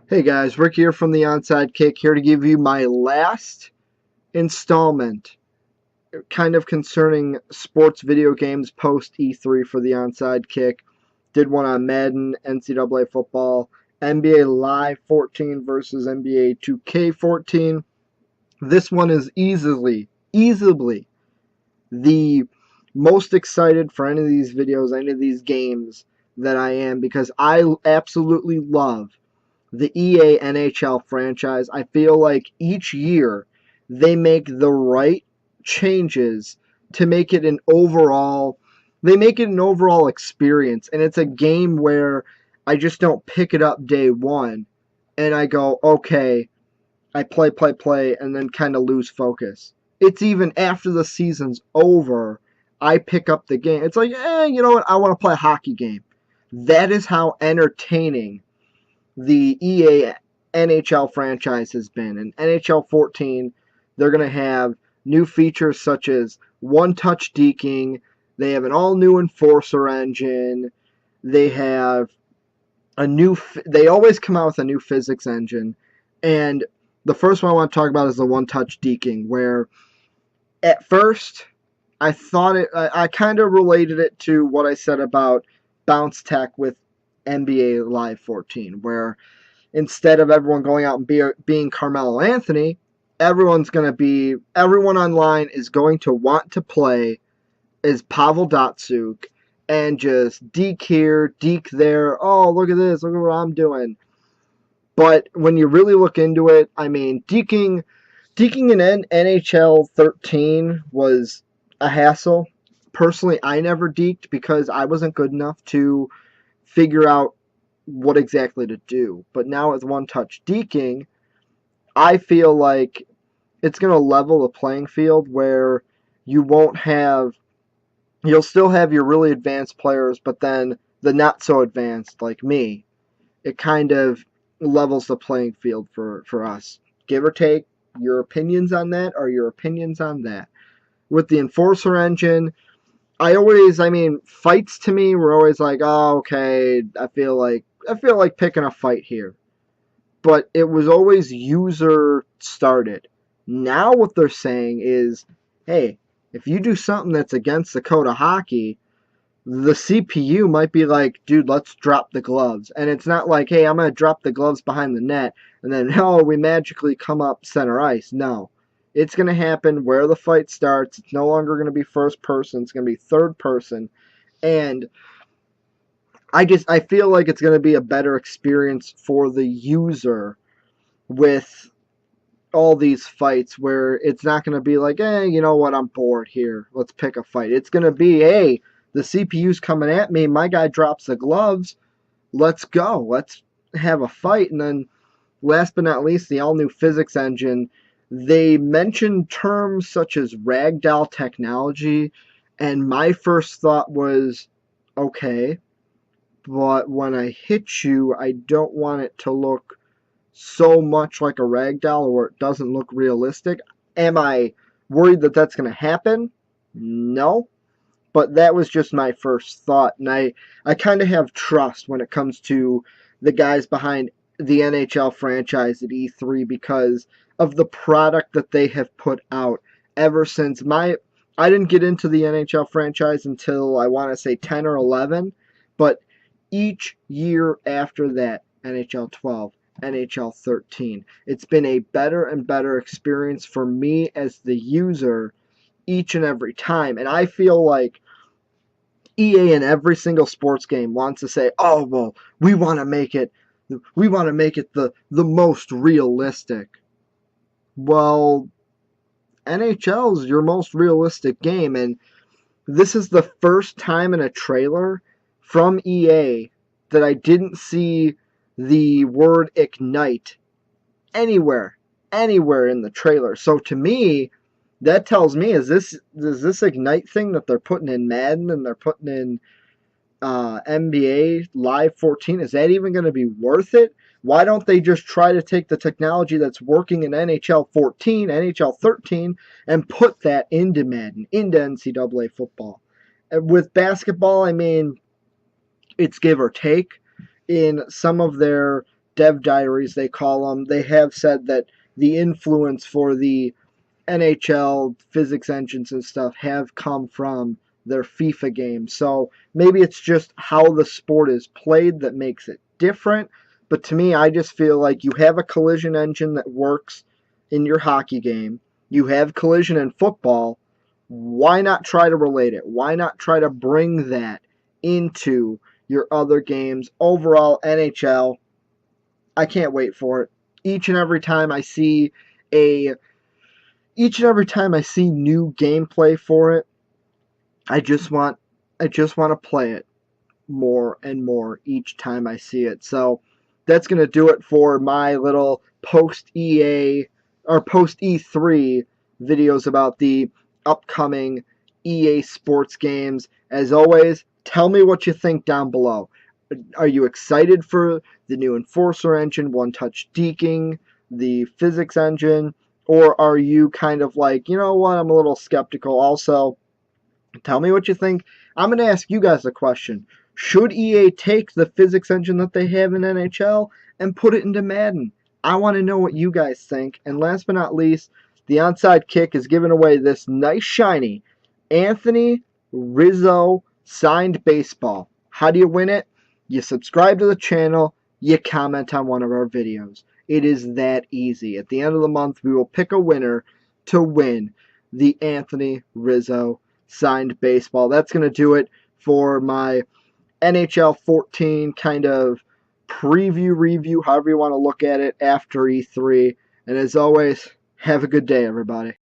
Hey guys, Rick here from the Onside Kick, here to give you my last installment, kind of concerning sports video games post E3 for the Onside Kick. Did one on Madden, NCAA football, NBA Live 14 versus NBA 2K14. This one is easily the most excited for any of these videos, any of these games that I am, because I absolutely love the EA NHL franchise. I feel like each year they make the right changes to make it an overall experience, and it's a game where I just don't pick it up day one and I go, okay, I play and then kind of lose focus. It's even after the season's over, I pick up the game. It's like, you know what? I want to play a hockey game. That is how entertaining the EA NHL franchise has been. In NHL 14, they're going to have new features such as one-touch deking. They have an all-new enforcer engine. They have they always come out with a new physics engine. And the first one I want to talk about is the one-touch deking, where at first I kind of related it to what I said about bounce tech with NBA Live 14, where instead of everyone going out and being Carmelo Anthony, everyone online is going to want to play as Pavel Datsyuk and just deke here, deke there. Oh, look at this. Look at what I'm doing. But when you really look into it, I mean, deking in NHL 13 was a hassle. Personally, I never deked because I wasn't good enough to figure out what exactly to do. But now with one-touch deking, I feel like it's going to level the playing field where you'll still have your really advanced players, but then the not so advanced like me. It kind of levels the playing field for us. Give or take, your opinions on that are your opinions on that. With the enforcer engine, fights to me were always like, oh, okay, I feel like picking a fight here. But it was always user started. Now what they're saying is, hey, if you do something that's against the code of hockey, the CPU might be like, dude, let's drop the gloves. And it's not like, hey, I'm going to drop the gloves behind the net and then, oh, we magically come up center ice. No. It's going to happen where the fight starts. It's no longer going to be first person. It's going to be third person. And I feel like it's going to be a better experience for the user with all these fights where it's not going to be like, hey, you know what, I'm bored here. Let's pick a fight. It's going to be, hey, the CPU's coming at me. My guy drops the gloves. Let's go. Let's have a fight. And then last but not least, the all-new physics engine. They mentioned terms such as ragdoll technology, and my first thought was, okay, but when I hit you, I don't want it to look so much like a ragdoll or it doesn't look realistic. Am I worried that that's going to happen? No. But that was just my first thought. And I kind of have trust when it comes to the guys behind the NHL franchise at E3 because of the product that they have put out ever since I didn't get into the NHL franchise until I want to say 10 or 11, but each year after that, NHL 12, NHL 13, it's been a better and better experience for me as the user each and every time. And I feel like EA in every single sports game wants to say, oh, well, we want to make it the most realistic. Well, NHL is your most realistic game, and this is the first time in a trailer from EA that I didn't see the word ignite anywhere in the trailer. So to me, that tells me is this ignite thing that they're putting in Madden and they're putting in NBA Live 14, is that even going to be worth it? Why don't they just try to take the technology that's working in NHL 14, NHL 13, and put that into Madden, into NCAA football? And with basketball, I mean, it's give or take. In some of their dev diaries, they call them, they have said that the influence for the NHL physics engines and stuff have come from their FIFA games. So maybe it's just how the sport is played that makes it different. But to me, I just feel like you have a collision engine that works in your hockey game. You have collision in football. Why not try to relate it? Why not try to bring that into your other games? Overall, NHL, I can't wait for it. Each and every time I see a each and every time I see new gameplay for it, I just want to play it more and more each time I see it. So that's going to do it for my little post EA or post E3 videos about the upcoming EA Sports games. As always, tell me what you think down below. Are you excited for the new Enforcer engine, One Touch Deking, the physics engine, or are you kind of like, you know what, I'm a little skeptical? Also, tell me what you think. I'm going to ask you guys a question. Should EA take the physics engine that they have in NHL and put it into Madden? I want to know what you guys think. And last but not least, the Onside Kick is giving away this nice shiny Anthony Rizzo signed baseball. How do you win it? You subscribe to the channel, you comment on one of our videos. It is that easy. At the end of the month, we will pick a winner to win the Anthony Rizzo signed baseball. That's going to do it for my NHL 14 kind of preview review, however you want to look at it, after E3. And as always, have a good day, everybody.